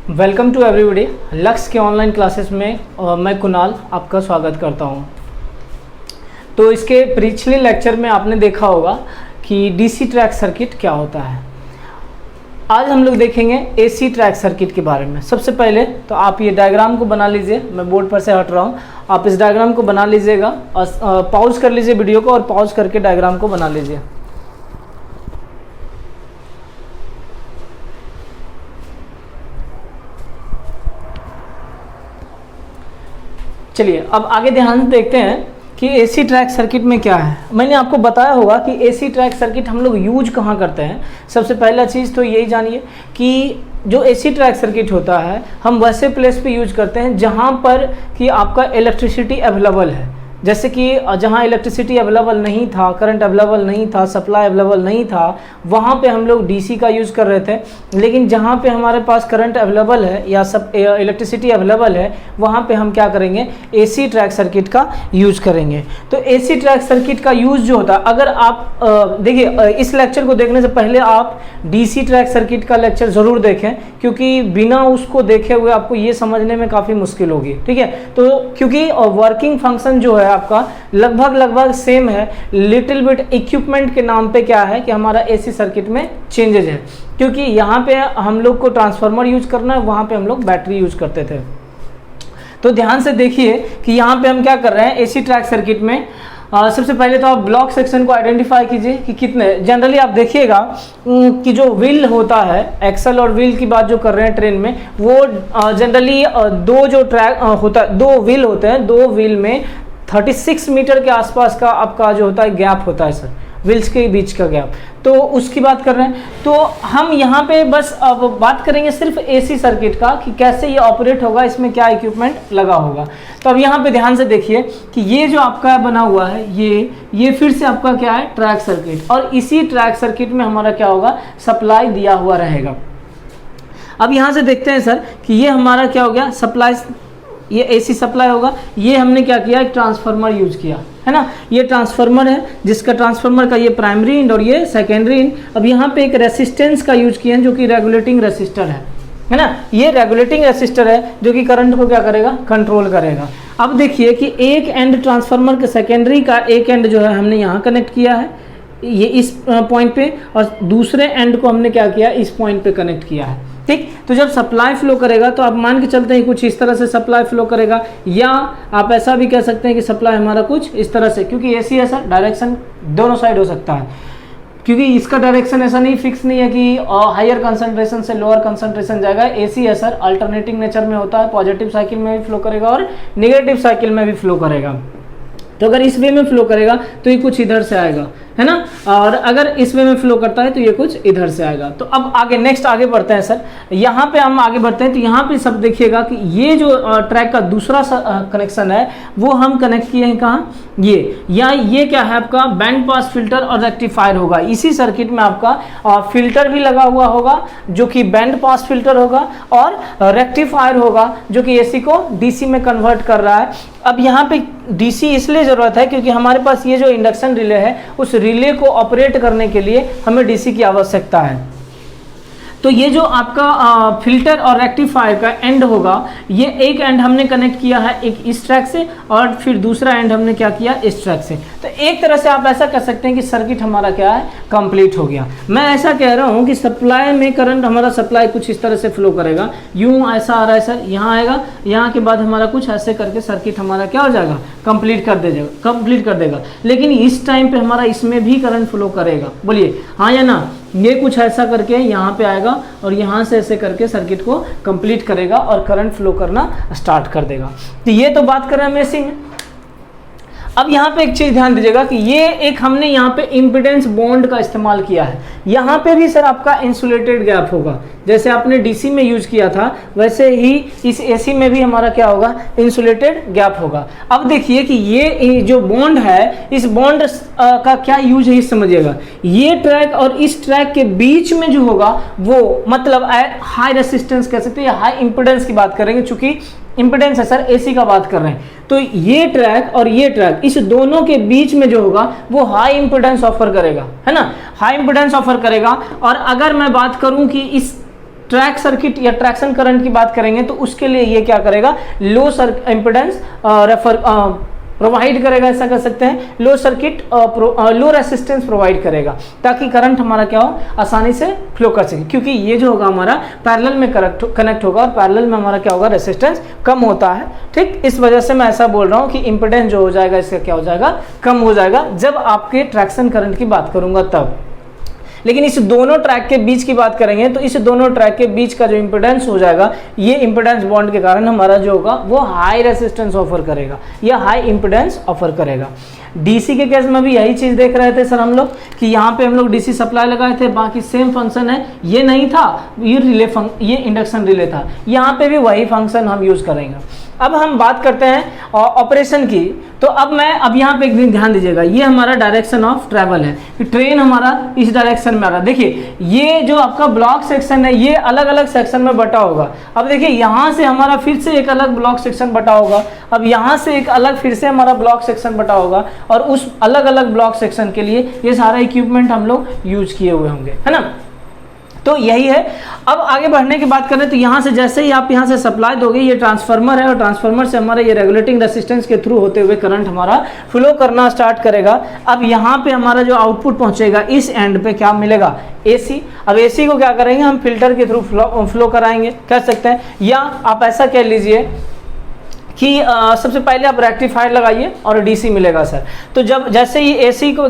Welcome to everybody. Lux के online classes में मैं कुणाल आपका स्वागत करता हूं। तो इसके पिछले लेक्चर में आपने देखा होगा कि डीसी ट्रैक सर्किट क्या होता है। आज हम लोग देखेंगे एसी ट्रैक सर्किट के बारे में। सबसे पहले तो आप ये डायग्राम को बना लीजिए, मैं बोर्ड पर से हट रहा हूँ, आप इस डायग्राम को बना लीजिएगा और पॉज कर लीजिए वीडियो को और पॉज करके डायग्राम को बना लीजिए। चलिए अब आगे ध्यान से देखते हैं कि एसी ट्रैक सर्किट में क्या है। मैंने आपको बताया होगा कि एसी ट्रैक सर्किट हम लोग यूज कहाँ करते हैं। सबसे पहला चीज़ तो यही जानिए कि जो एसी ट्रैक सर्किट होता है हम वैसे प्लेस पे यूज करते हैं जहाँ पर कि आपका इलेक्ट्रिसिटी अवेलेबल है। जैसे कि जहाँ इलेक्ट्रिसिटी अवेलेबल नहीं था, करंट अवेलेबल नहीं था, सप्लाई अवेलेबल नहीं था, वहाँ पे हम लोग डीसी का यूज़ कर रहे थे। लेकिन जहाँ पे हमारे पास करंट अवेलेबल है या सब इलेक्ट्रिसिटी अवेलेबल है, वहाँ पे हम क्या करेंगे, एसी ट्रैक सर्किट का यूज़ करेंगे। तो एसी ट्रैक सर्किट का यूज़ जो होता है, अगर आप देखिए इस लेक्चर को देखने से पहले आप डीसी ट्रैक सर्किट का लेक्चर ज़रूर देखें, क्योंकि बिना उसको देखे हुए आपको ये समझने में काफ़ी मुश्किल होगी। ठीक है, तो क्योंकि वर्किंग फंक्शन जो है आपका लगभग सेम है, लिटिल बिट इक्विपमेंट के नाम पे क्या है कि हमारा एसी सर्किट में चेंजेज है। क्योंकि यहाँ पे हम लोग को ट्रांसफार्मर यूज करना है, वहाँ पे हम लोग बैटरी यूज करते थे। तो ध्यान से देखिए कि यहाँ पे हम क्या कर रहे हैं एसी ट्रैक सर्किट में। सबसे पहले तो आप ब्लॉक सेक्शन को आइडेंटिफाई कीजिए कि कितने। जनरली आप देखिएगा कि जो व्हील होता है, एक्सल और व्हील की बात जो कर रहे हैं ट्रेन में, वो जनरली दो जो ट्रैक होता है, दो व्हील होते हैं, दो व्हील में 36 मीटर के आसपास का आपका जो होता है गैप होता है सर, व्हील्स के बीच का गैप। तो उसकी बात कर रहे हैं। तो हम यहाँ पे बस अब बात करेंगे सिर्फ एसी सर्किट का कि कैसे ये ऑपरेट होगा, इसमें क्या इक्विपमेंट लगा होगा। तो अब यहाँ पे ध्यान से देखिए कि ये जो आपका बना हुआ है, ये फिर से आपका क्या है, ट्रैक सर्किट। और इसी ट्रैक सर्किट में हमारा क्या होगा, सप्लाई दिया हुआ रहेगा। अब यहाँ से देखते हैं सर कि ये हमारा क्या हो गया, सप्लाई, ये एसी सप्लाई होगा। ये हमने क्या किया, एक ट्रांसफार्मर यूज किया है ना। ये ट्रांसफार्मर है जिसका ट्रांसफार्मर का ये प्राइमरी एंड और ये सेकेंडरी एंड। अब यहाँ पे एक रेसिस्टेंस का यूज किया है जो कि रेगुलेटिंग रेसिस्टर है ना। ये रेगुलेटिंग रेसिस्टर है जो कि करंट को क्या करेगा, कंट्रोल करेगा। अब देखिए कि एक एंड ट्रांसफार्मर के सेकेंडरी का एक एंड जो है हमने यहाँ कनेक्ट किया है, ये इस पॉइंट पे, और दूसरे एंड को हमने क्या किया, इस पॉइंट पे कनेक्ट किया है। ठीक, तो जब सप्लाई फ्लो करेगा तो आप मान के चलते हैं कुछ इस तरह से सप्लाई फ्लो करेगा, या आप ऐसा भी कह सकते हैं कि सप्लाई हमारा कुछ इस तरह से, क्योंकि एसी है सर, डायरेक्शन दोनों साइड हो सकता है। क्योंकि इसका डायरेक्शन ऐसा नहीं फिक्स नहीं है कि हायर कंसंट्रेशन से लोअर कंसंट्रेशन जाएगा। एसी है सर, अल्टरनेटिंग नेचर में होता है, पॉजिटिव साइकिल में भी फ्लो करेगा और नेगेटिव साइकिल में भी फ्लो करेगा। तो अगर इस वे में फ्लो करेगा तो ये कुछ इधर से आएगा, है ना, और अगर इस वे में फ्लो करता है तो ये कुछ इधर से आएगा। तो अब आगे नेक्स्ट आगे बढ़ते हैं सर। यहाँ पे हम आगे बढ़ते हैं तो यहाँ पे सब देखिएगा कि ये जो ट्रैक का दूसरा कनेक्शन है वो हम कनेक्ट किए हैं कहाँ, ये क्या है आपका बैंड पास फिल्टर और रेक्टिफायर होगा। इसी सर्किट में आपका फिल्टर भी लगा हुआ होगा जो कि बैंड पास फिल्टर होगा, और रेक्टिफायर होगा जो कि एसी को डीसी में कन्वर्ट कर रहा है। अब यहाँ पे डीसी इसलिए ज़रूरत है क्योंकि हमारे पास ये जो इंडक्शन रिले है, उस रिले को ऑपरेट करने के लिए हमें डीसी की आवश्यकता है। तो ये जो आपका फिल्टर और रेक्टिफायर का एंड होगा, ये एक एंड हमने कनेक्ट किया है एक इस ट्रैक से, और फिर दूसरा एंड हमने क्या किया, इस ट्रैक से। तो एक तरह से आप ऐसा कह सकते हैं कि सर्किट हमारा क्या है, कंप्लीट हो गया। मैं ऐसा कह रहा हूँ कि सप्लाई में करंट हमारा सप्लाई कुछ इस तरह से फ्लो करेगा, यूँ ऐसा आ रहा है सर, यहाँ आएगा, यहाँ के बाद हमारा कुछ ऐसे करके सर्किट हमारा क्या हो जाएगा, कंप्लीट कर देगा। लेकिन इस टाइम पे हमारा इसमें भी करंट फ्लो करेगा, बोलिए हाँ या ना। ये कुछ ऐसा करके यहाँ पे आएगा और यहाँ से ऐसे करके सर्किट को कंप्लीट करेगा और करंट फ्लो करना स्टार्ट कर देगा। तो ये तो बात कर रहे हैं एसी में। अब यहाँ पे एक चीज़ ध्यान दीजिएगा कि ये एक हमने यहाँ पे इम्पीडेंस बॉन्ड का इस्तेमाल किया है। यहाँ पे भी सर आपका इंसुलेटेड गैप होगा, जैसे आपने डीसी में यूज किया था वैसे ही इस एसी में भी हमारा क्या होगा, इंसुलेटेड गैप होगा। अब देखिए कि ये जो बॉन्ड है, इस बॉन्ड का क्या यूज है, समझिएगा। ये ट्रैक और इस ट्रैक के बीच में जो होगा वो मतलब हाई रेसिस्टेंस कह सकते हैं, हाई इम्पीडेंस की बात करेंगे, चूंकि इम्पीडेंस है सर, एसी का बात कर रहे हैं। तो ये ट्रैक और ये ट्रैक, इस दोनों के बीच में जो होगा वो हाई इम्पीडेंस ऑफर करेगा, है ना, हाई इम्पीडेंस ऑफर करेगा। और अगर मैं बात करूं कि इस ट्रैक सर्किट या ट्रैक्शन करंट की बात करेंगे तो उसके लिए ये क्या करेगा, लो इम्पिडेंस प्रोवाइड करेगा, ऐसा कर सकते हैं, लो सर्किट लो रेसिस्टेंस प्रोवाइड करेगा, ताकि करंट हमारा क्या हो, आसानी से फ्लो कर सके, क्योंकि ये जो होगा हमारा पैरेलल में कनेक्ट होगा और पैरेलल में हमारा क्या होगा, रेसिस्टेंस कम होता है। ठीक, इस वजह से मैं ऐसा बोल रहा हूँ कि इम्पिडेंस जो हो जाएगा इसका क्या हो जाएगा, कम हो जाएगा जब आपके ट्रैक्शन करंट की बात करूंगा तब। लेकिन इस दोनों ट्रैक के बीच की बात करेंगे तो इस दोनों ट्रैक के बीच का जो इम्पिडेंस हो जाएगा, ये इम्पिडेंस बॉन्ड के कारण हमारा जो होगा वो हाई रेसिस्टेंस ऑफर करेगा या हाई इम्पिडेंस ऑफर करेगा। डीसी के केस में भी यही चीज़ देख रहे थे सर हम लोग कि यहाँ पे हम लोग डीसी सप्लाई लगाए थे, बाकी सेम फंक्शन है, ये नहीं था, ये इंडक्शन रिले था, यहाँ पे भी वही फंक्शन हम यूज़ करेंगे। अब हम बात करते हैं ऑपरेशन की, तो अब यहाँ पे एक दिन ध्यान दीजिएगा, ये हमारा डायरेक्शन ऑफ ट्रैवल है कि ट्रेन हमारा इस डायरेक्शन में आ रहा है। देखिए ये जो आपका ब्लॉक सेक्शन है ये अलग अलग सेक्शन में बटा होगा। अब देखिए यहाँ से हमारा फिर से एक अलग ब्लॉक सेक्शन बटा होगा, अब यहाँ से एक अलग फिर से हमारा ब्लॉक सेक्शन बटा होगा, और उस अलग अलग ब्लॉक सेक्शन के लिए ये सारा इक्विपमेंट हम लोग यूज किए हुए होंगे, है ना। तो यही है। अब आगे बढ़ने की बात करें तो यहाँ से जैसे ही आप यहाँ से सप्लाई दोगे, ये ट्रांसफार्मर है और ट्रांसफार्मर से हमारा ये रेगुलेटिंग रेसिस्टेंस के थ्रू होते हुए करंट हमारा फ्लो करना स्टार्ट करेगा। अब यहाँ पे हमारा जो आउटपुट पहुँचेगा इस एंड पे क्या मिलेगा, एसी। अब एसी को क्या करेंगे हम फिल्टर के थ्रू फ्लो कराएंगे, कह सकते हैं, या आप ऐसा कह लीजिए कि सबसे पहले आप रेक्टिफायर लगाइए और डीसी मिलेगा सर। तो जब जैसे ही एसी को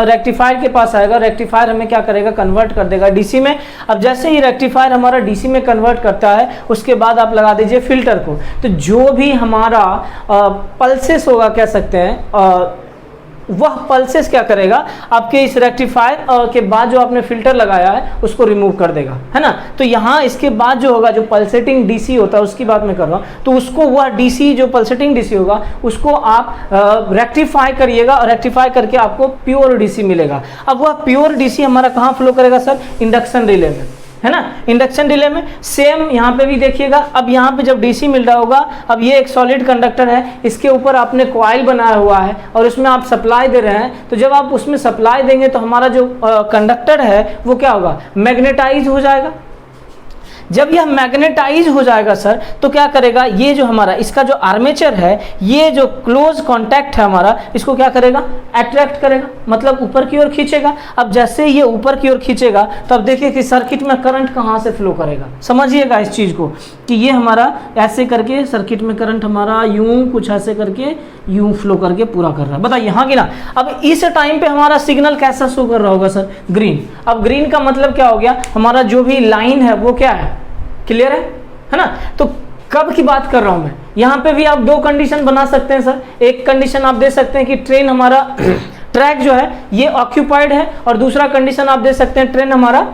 रेक्टिफायर के पास आएगा, रेक्टिफायर हमें क्या करेगा, कन्वर्ट कर देगा डीसी में। अब जैसे ही रेक्टिफायर हमारा डीसी में कन्वर्ट करता है, उसके बाद आप लगा दीजिए फिल्टर को। तो जो भी हमारा पल्सेस होगा, कह सकते हैं, वह पल्सेस क्या करेगा, आपके इस रेक्टिफायर के बाद जो आपने फिल्टर लगाया है उसको रिमूव कर देगा, है ना। तो यहाँ इसके बाद जो होगा, जो पल्सेटिंग डीसी होता है उसकी बात मैं कर रहा हूँ, तो उसको वह डीसी जो पल्सेटिंग डीसी होगा उसको आप रेक्टिफाई करिएगा, और रेक्टिफाई करके आपको प्योर डीसी मिलेगा। अब वह प्योर डीसी हमारा कहाँ फ्लो करेगा सर, इंडक्शन रिले में, है ना। इंडक्शन रिले में सेम यहाँ पे भी देखिएगा। अब यहाँ पे जब डीसी मिल रहा होगा, अब ये एक सॉलिड कंडक्टर है, इसके ऊपर आपने कॉइल बनाया हुआ है और उसमें आप सप्लाई दे रहे हैं। तो जब आप उसमें सप्लाई देंगे तो हमारा जो कंडक्टर है वो क्या होगा, मैग्नेटाइज हो जाएगा। जब यह मैग्नेटाइज हो जाएगा सर, तो क्या करेगा, ये जो हमारा इसका जो आर्मेचर है, ये जो क्लोज कांटेक्ट है हमारा, इसको क्या करेगा, अट्रैक्ट करेगा, मतलब ऊपर की ओर खींचेगा। अब जैसे ये ऊपर की ओर खींचेगा तो अब देखिए कि सर्किट में करंट कहाँ से फ्लो करेगा। समझिएगा इस चीज़ को कि ये हमारा ऐसे करके सर्किट में करंट हमारा यूं कुछ ऐसे करके यूं फ्लो करके पूरा कर रहा है। बताइए हाँ कि ना। अब इस टाइम पे हमारा सिग्नल कैसा शो कर रहा होगा सर, ग्रीन। अब ग्रीन का मतलब क्या हो गया, हमारा जो भी लाइन है वो क्या है, क्लियर है ना। तो कब की बात कर रहा हूं मैं, यहां पे भी आप दो कंडीशन बना सकते हैं सर। एक कंडीशन आप दे सकते हैं कि ट्रेन हमारा ट्रैक जो है ये ऑक्यूपाइड है, और दूसरा कंडीशन आप दे सकते हैं ट्रेन हमारा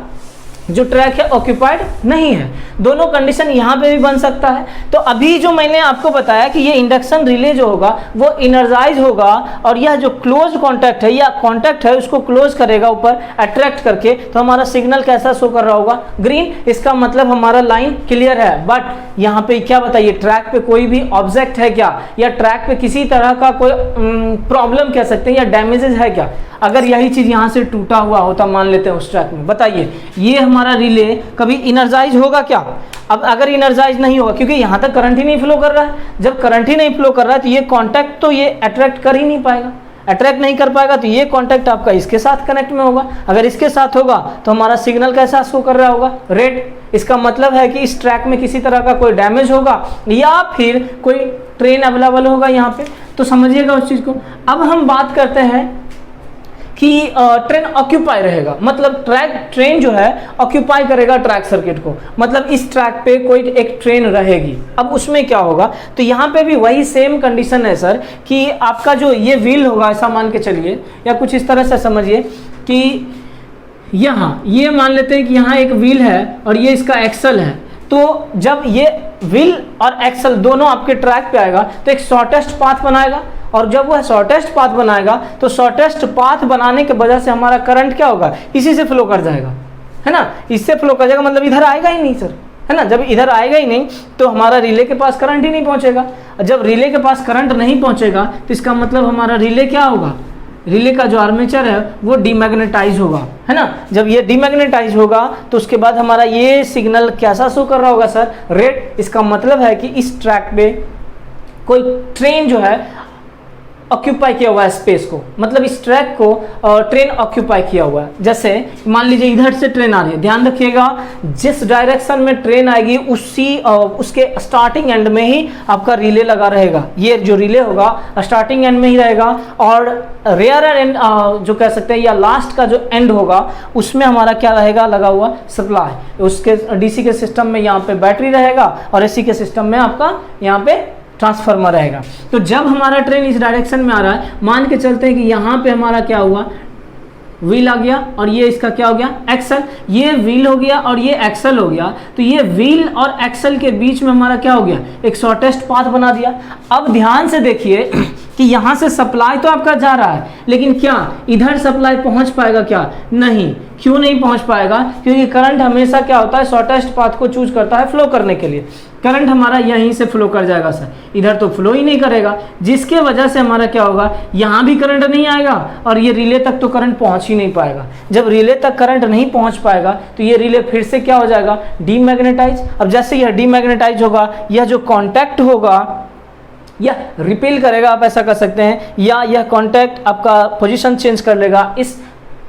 जो ट्रैक है ऑक्यूपाइड नहीं है। दोनों कंडीशन यहाँ पे भी बन सकता है। तो अभी जो मैंने आपको बताया कि ये इंडक्शन रिले जो होगा वो इनर्जाइज होगा, और यह जो क्लोज कॉन्टैक्ट है या कॉन्टैक्ट है उसको क्लोज करेगा ऊपर अट्रैक्ट करके। तो हमारा सिग्नल कैसा शो कर रहा होगा, ग्रीन। इसका मतलब हमारा लाइन क्लियर है। बट यहाँ पे क्या बताइए, ट्रैक पे कोई भी ऑब्जेक्ट है क्या, या ट्रैक पे किसी तरह का कोई प्रॉब्लम कह सकते हैं या डैमेजेस है क्या। अगर यही चीज यहाँ से टूटा हुआ होता मान लेते हैं उस ट्रैक में, बताइए ये हमारा रिले कभी इनर्जाइज होगा क्या। अब अगर इनर्जाइज नहीं होगा, क्योंकि यहाँ तक करंट ही नहीं फ्लो कर रहा है। जब करंट ही नहीं फ्लो कर रहा है तो ये कॉन्टैक्ट तो ये अट्रैक्ट कर ही नहीं पाएगा, अट्रैक्ट नहीं कर पाएगा। तो ये कॉन्टैक्ट आपका इसके साथ कनेक्ट में होगा। अगर इसके साथ होगा तो हमारा सिग्नल कैसा शो कर रहा होगा, रेड। इसका मतलब है कि इस ट्रैक में किसी तरह का कोई डैमेज होगा या फिर कोई ट्रेन अवेलेबल होगा यहाँ पे। तो समझिएगा उस चीज को। अब हम बात करते हैं कि ट्रेन ऑक्यूपाई रहेगा, मतलब ट्रेन जो है ऑक्यूपाई करेगा ट्रैक सर्किट को, मतलब इस ट्रैक पे कोई एक ट्रेन रहेगी। अब उसमें क्या होगा, तो यहाँ पे भी वही सेम कंडीशन है सर कि आपका जो ये व्हील होगा, ऐसा मान के चलिए, या कुछ इस तरह से समझिए कि यहाँ ये मान लेते हैं कि यहाँ एक व्हील है और ये इसका एक्सल है। तो जब ये व्हील और एक्सल दोनों आपके ट्रैक पे आएगा तो एक शॉर्टेस्ट पाथ बनाएगा, और जब वह शॉर्टेस्ट पाथ बनाएगा तो शॉर्टेस्ट पाथ बनाने के वजह से हमारा करंट क्या होगा, इसी से फ्लो कर जाएगा, है ना। इससे फ्लो कर जाएगा, मतलब इधर आएगा ही नहीं सर, है ना। जब इधर आएगा ही नहीं तो हमारा रिले के पास करंट ही नहीं पहुंचेगा। जब रिले के पास करंट नहीं पहुंचेगा तो इसका मतलब हमारा रिले क्या होगा, रिले का जो आर्मेचर है वो डीमैग्नेटाइज होगा, है ना। जब ये डीमैग्नेटाइज होगा तो उसके बाद हमारा ये सिग्नल कैसा शो कर रहा होगा सर, रेड। इसका मतलब है कि इस ट्रैक पे कोई ट्रेन जो है ऑक्यूपाई किया हुआ है स्पेस को, मतलब इस ट्रैक को ट्रेन ऑक्यूपाई किया हुआ है। जैसे मान लीजिए इधर से ट्रेन आ रही है, ध्यान रखिएगा जिस डायरेक्शन में ट्रेन आएगी उसके स्टार्टिंग एंड में ही आपका रिले लगा रहेगा। ये जो रिले होगा स्टार्टिंग एंड में ही रहेगा, और रेयर एंड जो कह सकते हैं या लास्ट का जो एंड होगा उसमें हमारा क्या रहेगा, लगा हुआ सप्लाई। उसके डीसी के सिस्टम में यहाँ पे बैटरी रहेगा और एसी के सिस्टम में आपका यहाँ पे ट्रांसफार्मर रहेगा। तो जब हमारा ट्रेन इस डायरेक्शन में आ रहा है, मान के चलते हैं कि यहाँ पे हमारा क्या हुआ, व्हील आ गया और ये इसका क्या हो गया, एक्सल। ये व्हील हो गया और ये एक्सल हो गया, तो ये व्हील और एक्सल के बीच में हमारा क्या हो गया, एक शॉर्टेस्ट पाथ बना दिया। अब ध्यान से देखिए कि यहाँ से सप्लाई तो आपका जा रहा है, लेकिन क्या इधर सप्लाई पहुँच पाएगा क्या, नहीं। क्यों नहीं पहुँच पाएगा, क्योंकि करंट हमेशा क्या होता है, शॉर्टेस्ट पाथ को चूज करता है फ्लो करने के लिए। करंट हमारा यहीं से फ्लो कर जाएगा सर, इधर तो फ्लो ही नहीं करेगा, जिसके वजह से हमारा क्या होगा, यहाँ भी करंट नहीं आएगा और ये रिले तक तो करंट पहुँच ही नहीं पाएगा। जब रिले तक करंट नहीं पहुँच पाएगा तो ये रिले फिर से क्या हो जाएगा, डीमैग्नेटाइज। अब जैसे यह डीमैग्नेटाइज होगा, यह जो कॉन्टैक्ट होगा यह रिपेल करेगा, आप ऐसा कर सकते हैं, या यह कॉन्टैक्ट आपका पोजीशन चेंज कर लेगा इस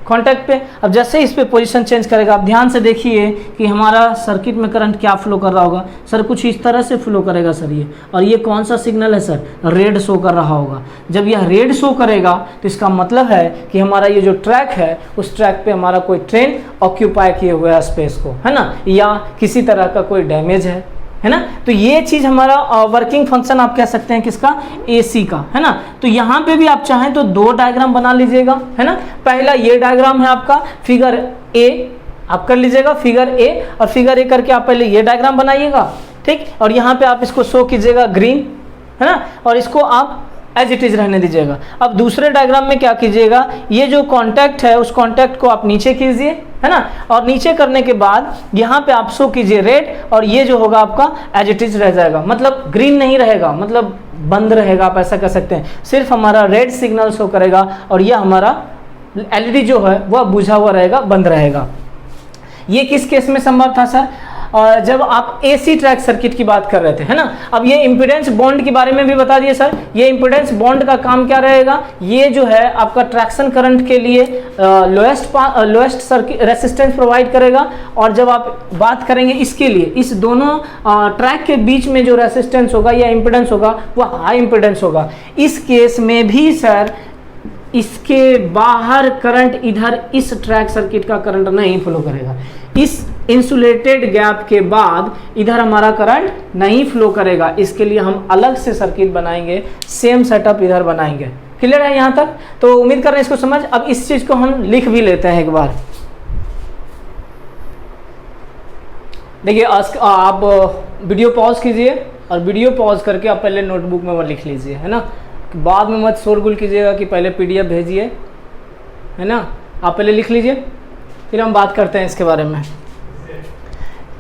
कॉन्टैक्ट पे। अब जैसे इस पे पोजीशन चेंज करेगा, आप ध्यान से देखिए कि हमारा सर्किट में करंट क्या फ्लो कर रहा होगा सर, कुछ इस तरह से फ्लो करेगा सर ये। और ये कौन सा सिग्नल है सर, रेड शो कर रहा होगा। जब यह रेड शो करेगा तो इसका मतलब है कि हमारा ये जो ट्रैक है उस ट्रैक पे हमारा कोई ट्रेन ऑक्यूपाई किए हुए है स्पेस को, है ना, या किसी तरह का कोई डैमेज है ना। तो ये चीज हमारा वर्किंग फंक्शन आप कह सकते हैं किसका, एसी का, है ना। तो यहाँ पे भी आप चाहें तो दो डायग्राम बना लीजिएगा, है ना। पहला ये डायग्राम है आपका फिगर ए, आप कर लीजिएगा फिगर ए, और फिगर ए करके आप पहले ये डायग्राम बनाइएगा, ठीक। और यहाँ पे आप इसको शो कीजिएगा ग्रीन, है ना, और इसको आप एज इट इज रहने दीजिएगा। अब दूसरे डायग्राम में क्या कीजिएगा, ये जो कॉन्टैक्ट है उस कॉन्टैक्ट को आप नीचे कीजिए, है ना, और नीचे करने के बाद यहाँ पे आप शो कीजिए रेड, और ये जो होगा आपका एज इट इज रह जाएगा, मतलब ग्रीन नहीं रहेगा, मतलब बंद रहेगा, आप ऐसा कर सकते हैं। सिर्फ हमारा रेड सिग्नल शो करेगा और ये हमारा एलईडी जो है वह बुझा हुआ रहेगा, बंद रहेगा। ये किस केस में संभव था सर, और जब आप एसी ट्रैक सर्किट की बात कर रहे थे, है ना। अब ये इम्पीडेंस बॉन्ड के बारे में भी बता दिए सर। ये इम्पीडेंस बॉन्ड का काम क्या रहेगा, ये जो है आपका ट्रैक्शन करंट के लिए लोएस्ट सर्किट रेसिस्टेंस प्रोवाइड करेगा। और जब आप बात करेंगे इसके लिए, इस दोनों ट्रैक के बीच में जो रेसिस्टेंस होगा या इम्पीडेंस होगा वह हाई इम्पीडेंस होगा। इस केस में भी सर इसके बाहर करंट इधर इस ट्रैक सर्किट का करंट नहीं फ्लो करेगा। इस इंसुलेटेड गैप के बाद इधर हमारा करंट नहीं फ्लो करेगा। इसके लिए हम अलग से सर्किट बनाएंगे, सेम सेटअप इधर बनाएंगे। क्लियर है यहाँ तक? तो उम्मीद कर रहे हैं इसको समझ। अब इस चीज को हम लिख भी लेते हैं एक बार। देखिए आप वीडियो पॉज कीजिए और वीडियो पॉज करके आप पहले नोटबुक में वो लिख लीजिए, है ना। बाद में मत शोरगुल कीजिएगा कि पहले पीडीएफ भेजिए, है ना। आप पहले लिख लीजिए, फिर हम बात करते हैं इसके बारे में।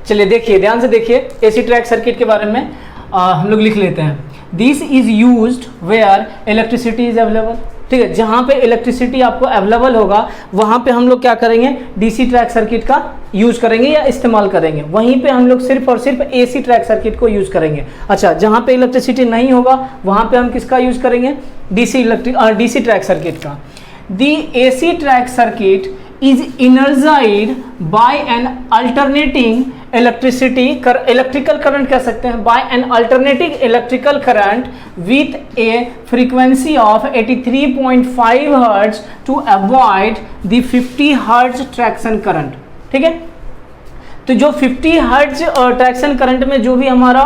चलिए देखिए, ध्यान से देखिए, एसी ट्रैक सर्किट के बारे में हम लोग लिख लेते हैं। This is used where electricity is available. ठीक है, जहाँ पे इलेक्ट्रिसिटी आपको अवेलेबल होगा वहाँ पे हम लोग क्या करेंगे, डीसी ट्रैक सर्किट का यूज करेंगे या इस्तेमाल करेंगे। वहीं पे हम लोग सिर्फ और सिर्फ एसी ट्रैक सर्किट को यूज करेंगे। अच्छा, जहाँ पे इलेक्ट्रिसिटी नहीं होगा वहाँ पे हम किसका यूज करेंगे, डीसी ट्रैक सर्किट का। The AC track circuit is energized by an alternating electrical current कह सकते हैं, by an alternating electrical current with a frequency of 83.5 Hz to avoid the 50 Hz traction current। ठीक है, तो जो 50 Hz traction current में जो भी हमारा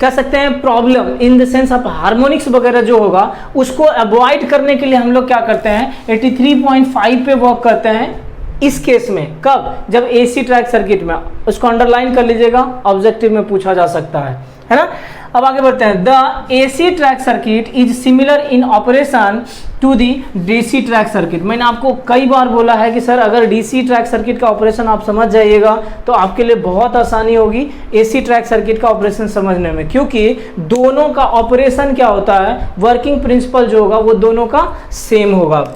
कह सकते हैं problem in the sense of harmonics वगैरह जो होगा उसको अवॉइड करने के लिए हम लोग क्या करते हैं, 83.5 पे वर्क करते हैं। इस केस में कब, जब एसी ट्रैक सर्किट में। उसको अंडरलाइन कर लीजिएगा, ऑब्जेक्टिव में पूछा जा सकता है ना। अब आगे बढ़ते हैं। The AC track circuit is similar in operation to the DC track circuit. मैंने आपको कई बार बोला है कि सर अगर डीसी ट्रैक सर्किट का ऑपरेशन आप समझ जाइएगा तो आपके लिए बहुत आसानी होगी एसी ट्रैक सर्किट का ऑपरेशन समझने में, क्योंकि दोनों का ऑपरेशन क्या होता है, वर्किंग प्रिंसिपल जो होगा वो दोनों का सेम होगा।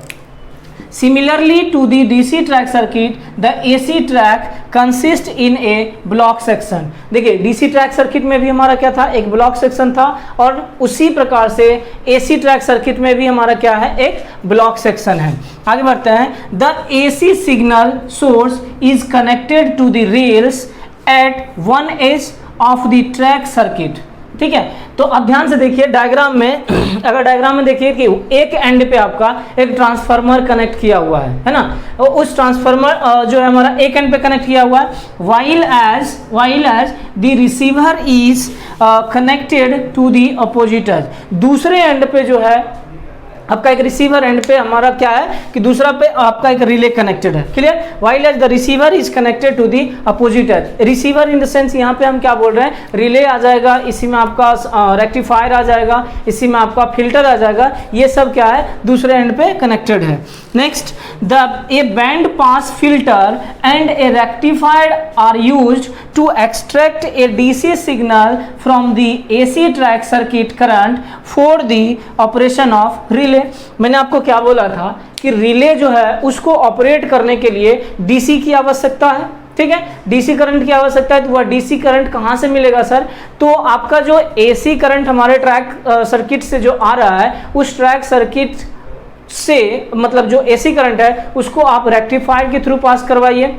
Similarly to the DC track circuit, the AC track consists in a block section। देखिए DC track circuit में भी हमारा क्या था, एक block section था, और उसी प्रकार से AC track circuit में भी हमारा क्या है, एक block section है। आगे बढ़ते हैं। The AC signal source is connected to the rails at one edge of the track circuit। ठीक है, तो अब ध्यान से देखिए डायग्राम में, अगर डायग्राम में देखिए कि एक एंड पे आपका एक ट्रांसफार्मर कनेक्ट किया हुआ है ना, तो उस ट्रांसफार्मर जो है हमारा एक एंड पे कनेक्ट किया हुआ है, while as the receiver is connected to the opposite edge। दूसरे एंड पे जो है आपका एक रिसीवर एंड पे हमारा क्या है कि दूसरा पे आपका एक रिले कनेक्टेड है। Clear, while as the receiver is connected to the opposite edge. Receiver in the sense यहाँ पे हम क्या बोल रहे हैं, रिले आ जाएगा, इसी में आपका रेक्टिफायर आ जाएगा, इसी में आपका फिल्टर आ जाएगा, ये सब क्या है दूसरे एंड पे कनेक्टेड है। Next, a band pass filter and a rectifier are used to extract a DC signal from the AC track circuit current for the operation of relay. मैंने आपको क्या बोला था कि रिले जो है उसको ऑपरेट करने के लिए डीसी की आवश्यकता है। ठीक है, डीसी करंट की आवश्यकता है, तो वह डीसी करंट कहां से मिलेगा सर, तो आपका जो एसी करंट हमारे ट्रैक सर्किट से जो आ रहा है, उस ट्रैक सर्किट से मतलब जो एसी करंट है उसको आप रेक्टिफायर के थ्रू पास करवाइए।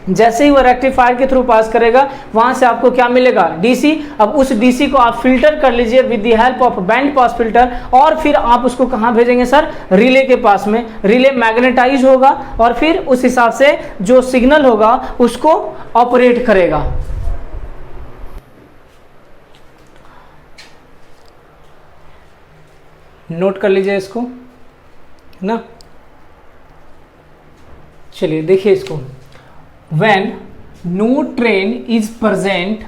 जैसे ही वो रेक्टिफायर के थ्रू पास करेगा वहां से आपको क्या मिलेगा, डीसी। अब उस डीसी को आप फिल्टर कर लीजिए with the help of band pass filter, और फिर आप उसको कहां भेजेंगे सर, रिले के पास में। रिले मैग्नेटाइज होगा और फिर उस हिसाब से जो सिग्नल होगा उसको ऑपरेट करेगा। नोट कर लीजिए इसको ना, चलिए देखिए इसको। When no train is present,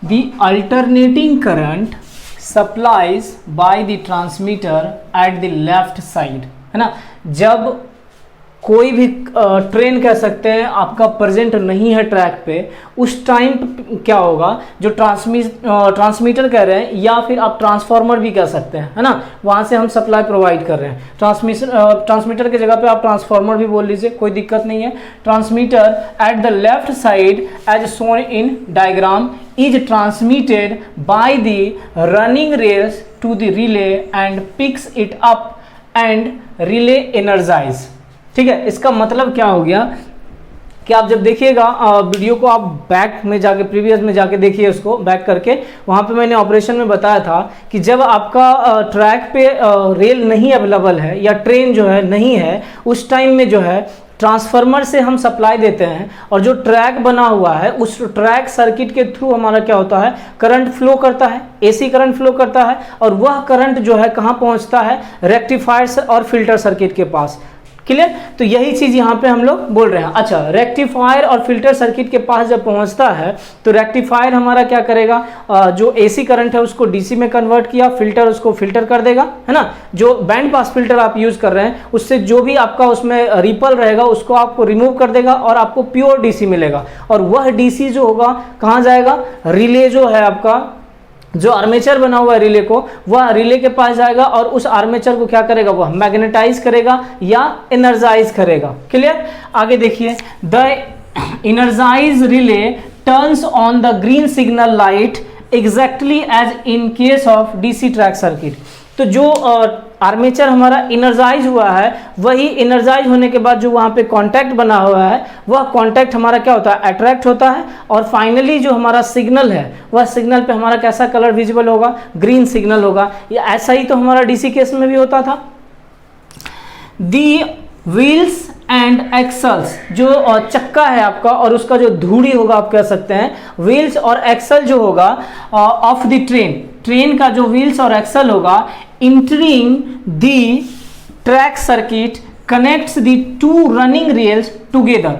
the alternating current supplies by the transmitter at the left side, है ना। जब कोई भी ट्रेन कह सकते हैं आपका प्रेजेंट नहीं है ट्रैक पे, उस टाइम क्या होगा, जो ट्रांसमीटर कह रहे हैं या फिर आप ट्रांसफार्मर भी कह सकते हैं, है ना, वहाँ से हम सप्लाई प्रोवाइड कर रहे हैं। ट्रांसमीटर की जगह पे आप ट्रांसफार्मर भी बोल लीजिए, कोई दिक्कत नहीं है। Transmitter at the left side as shown in diagram is transmitted by the running rails to the relay and picks it up and relay energize. ठीक है, इसका मतलब क्या हो गया कि आप जब देखिएगा वीडियो को, आप बैक में जाके प्रीवियस में जाके देखिए उसको बैक करके, वहाँ पे मैंने ऑपरेशन में बताया था कि जब आपका ट्रैक पे रेल नहीं अवेलेबल है या ट्रेन जो है नहीं है, उस टाइम में जो है ट्रांसफार्मर से हम सप्लाई देते हैं, और जो ट्रैक बना हुआ है उस ट्रैक सर्किट के थ्रू हमारा क्या होता है, करंट फ्लो करता है, एसी करंट फ्लो करता है, और वह करंट जो है कहाँ पहुँचता है, रेक्टिफायर और फिल्टर सर्किट के पास। क्लियर, तो यही चीज यहाँ पे हम लोग बोल रहे हैं। अच्छा, रेक्टिफायर और फिल्टर सर्किट के पास जब पहुँचता है तो रेक्टिफायर हमारा क्या करेगा, जो एसी करंट है उसको डीसी में कन्वर्ट किया, फिल्टर उसको फिल्टर कर देगा, है ना। जो बैंड पास फिल्टर आप यूज कर रहे हैं उससे जो भी आपका उसमें रिपल रहेगा उसको आपको रिमूव कर देगा और आपको प्योर डीसी मिलेगा, और वह डीसी जो होगा कहाँ जाएगा, रिले जो है आपका, जो आर्मेचर बना हुआ है रिले को, वह रिले के पास जाएगा और उस आर्मेचर को क्या करेगा, वह मैग्नेटाइज करेगा या एनर्जाइज करेगा। क्लियर, आगे देखिए। The energize relay turns on the green signal light exactly as in case of DC track circuit. तो जो आर्मेचर हमारा इनर्जाइज हुआ है, वही इनर्जाइज होने के बाद जो वहाँ पे कांटेक्ट बना हुआ है, वह कांटेक्ट हमारा क्या होता है, अट्रैक्ट होता है, और फाइनली जो हमारा सिग्नल है वह सिग्नल पे हमारा कैसा कलर विजिबल होगा, ग्रीन सिग्नल होगा। ये ऐसा ही तो हमारा डीसी केस में भी होता था। दी व्हील्स एंड एक्सल्स, जो चक्का है आपका और उसका जो धूड़ी होगा आप कह सकते हैं, व्हील्स और एक्सल जो होगा ऑफ द ट्रेन का जो व्हील्स और एक्सल होगा, entering the track circuit connects the two running rails together.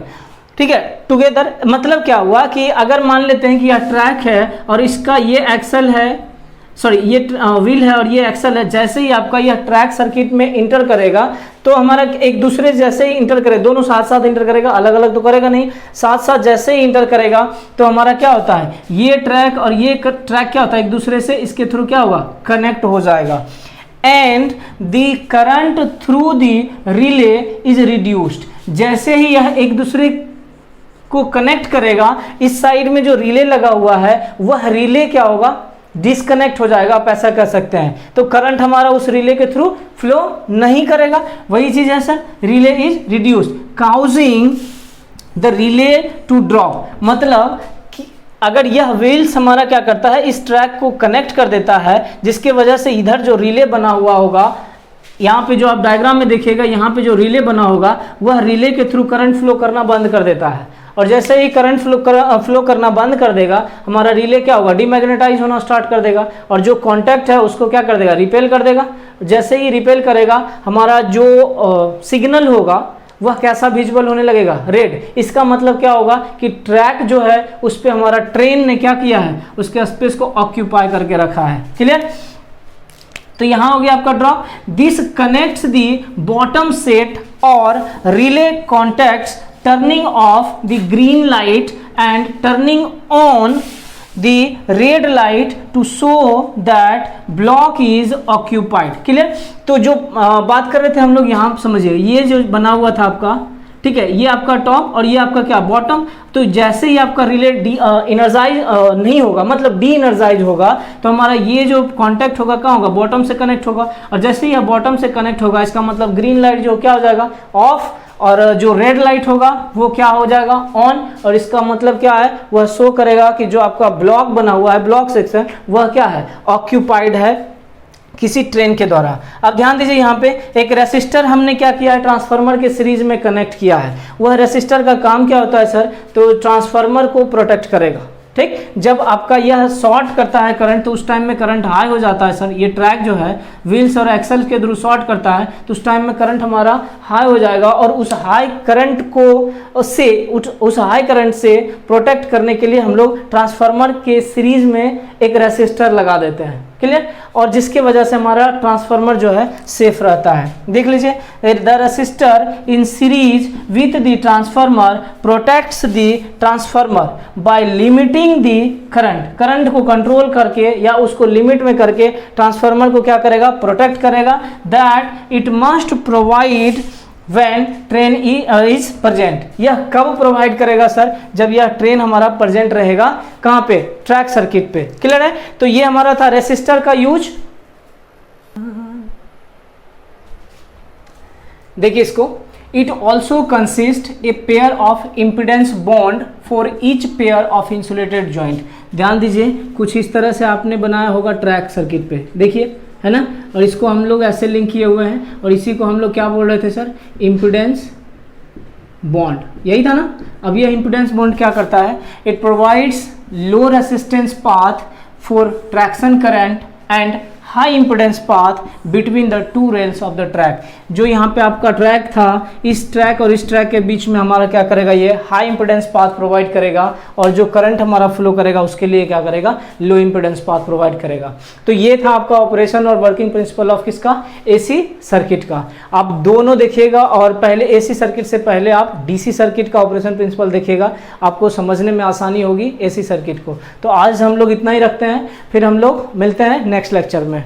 ठीक है, टुगेदर मतलब क्या हुआ कि अगर मान लेते हैं कि यह ट्रैक है और इसका ये एक्सल है, सॉरी ये व्हील है और ये एक्सल है, जैसे ही आपका यह ट्रैक सर्किट में इंटर करेगा तो हमारा एक दूसरे जैसे ही इंटर करे, दोनों साथ साथ इंटर करेगा, अलग अलग तो करेगा नहीं, साथ साथ जैसे ही इंटर करेगा तो हमारा क्या होता है, ये ट्रैक और ये ट्रैक क्या होता है, एक दूसरे से इसके थ्रू क्या होगा, कनेक्ट हो जाएगा। And the current through the relay is reduced, जैसे ही यह एक दूसरे को कनेक्ट करेगा, इस साइड में जो रिले लगा हुआ है वह रिले क्या होगा, डिस्कनेक्ट हो जाएगा, आप ऐसा कह सकते हैं। तो करंट हमारा उस रिले के थ्रू फ्लो नहीं करेगा, वही चीज है sir, relay is reduced causing the relay to drop. मतलब कि अगर यह व्हील्स हमारा क्या करता है, इस ट्रैक को कनेक्ट कर देता है, जिसके वजह से इधर जो रिले बना हुआ होगा, यहाँ पे जो आप डायग्राम में देखिएगा, यहाँ पे जो रिले बना होगा वह रिले के थ्रू करंट फ्लो करना बंद कर देता है, और जैसे ही करंट फ्लो करना बंद कर देगा, हमारा रिले क्या होगा, डीमैग्नेटाइज होना स्टार्ट कर देगा, और जो कांटेक्ट है उसको क्या कर देगा, रिपेल कर देगा। जैसे ही रिपेल करेगा, हमारा जो सिग्नल होगा वह कैसा विजुअल होने लगेगा, रेड। इसका मतलब क्या होगा कि ट्रैक जो है उस पर हमारा ट्रेन ने क्या किया है, उसके स्पेस को ऑक्यूपाई करके रखा है। क्लियर? तो यहां हो गया आपका drop. This connects the bottom set और relay contacts turning off the green light and turning on the red light to show that block is occupied। Clear? तो जो बात कर रहे थे हम लोग, यहाँ समझिए, ये जो बना हुआ था आपका, ठीक है, ये आपका टॉप और ये आपका क्या, बॉटम। तो जैसे ही आपका रिले इनर्जाइज नहीं होगा, मतलब डी इनर्जाइज होगा, तो हमारा ये जो कांटेक्ट होगा कहाँ होगा, बॉटम से कनेक्ट होगा, और जैसे ही यह बॉटम से कनेक्ट होगा, इसका मतलब ग्रीन लाइट जो क्या हो जाएगा, ऑफ, और जो रेड लाइट होगा वो क्या हो जाएगा, ऑन। और इसका मतलब क्या है, वह शो करेगा कि जो आपका ब्लॉक बना हुआ है, ब्लॉक सेक्शन, वह क्या है, ऑक्यूपाइड है किसी ट्रेन के द्वारा। अब ध्यान दीजिए, यहाँ पे एक रेसिस्टर हमने क्या किया है, ट्रांसफार्मर के सीरीज में कनेक्ट किया है। वह रेसिस्टर का काम क्या होता है सर, तो ट्रांसफार्मर को प्रोटेक्ट करेगा। ठीक, जब आपका यह शॉर्ट करता है करंट, तो उस टाइम में करंट हाई हो जाता है सर। ये ट्रैक जो है व्हील्स और एक्सल के थ्रू शॉर्ट करता है, तो उस टाइम में करंट हमारा हाई हो जाएगा, और उस हाई करंट को उस हाई करंट से प्रोटेक्ट करने के लिए हम लोग ट्रांसफार्मर के सीरीज में एक रेसिस्टर लगा देते हैं। क्लियर? और जिसके वजह से हमारा ट्रांसफार्मर जो है सेफ रहता है। देख लीजिए, the resistor in series with the transformer protects the transformer by limiting the current. Current को कंट्रोल करके या उसको लिमिट में करके ट्रांसफार्मर को क्या करेगा, प्रोटेक्ट करेगा। That it must provide when train is present. यह कब प्रोवाइड करेगा सर, जब यह ट्रेन हमारा प्रेजेंट रहेगा, कहाँ पे, ट्रैक सर्किट पे। क्लियर है? तो ये हमारा था रेसिस्टर का यूज। देखिए इसको, it also consist a pair of impedance bond for each pair of insulated joint. ध्यान दीजिए, कुछ इस तरह से आपने बनाया होगा ट्रैक सर्किट पे, देखिए, है ना, और इसको हम लोग ऐसे लिंक किए हुए हैं, और इसी को हम लोग क्या बोल रहे थे सर, इम्पिडेंस बॉन्ड, यही था ना। अब यह इम्पिडेंस बॉन्ड क्या करता है, it provides low resistance path for traction current and high impedance path between the two rails of the track. जो यहाँ पे आपका ट्रैक था, इस ट्रैक और इस ट्रैक के बीच में हमारा क्या करेगा, ये हाई इम्पिडेंस पाथ प्रोवाइड करेगा, और जो करंट हमारा फ्लो करेगा उसके लिए क्या करेगा, लो इम्पिडेंस पाथ प्रोवाइड करेगा। तो ये था आपका ऑपरेशन और वर्किंग प्रिंसिपल ऑफ किसका, एसी सर्किट का। आप दोनों देखिएगा, और पहले एसी सर्किट से पहले आप डीसी सर्किट का ऑपरेशन प्रिंसिपल देखिएगा, आपको समझने में आसानी होगी एसी सर्किट को। तो आज हम लोग इतना ही रखते हैं, फिर हम लोग मिलते हैं नेक्स्ट लेक्चर में।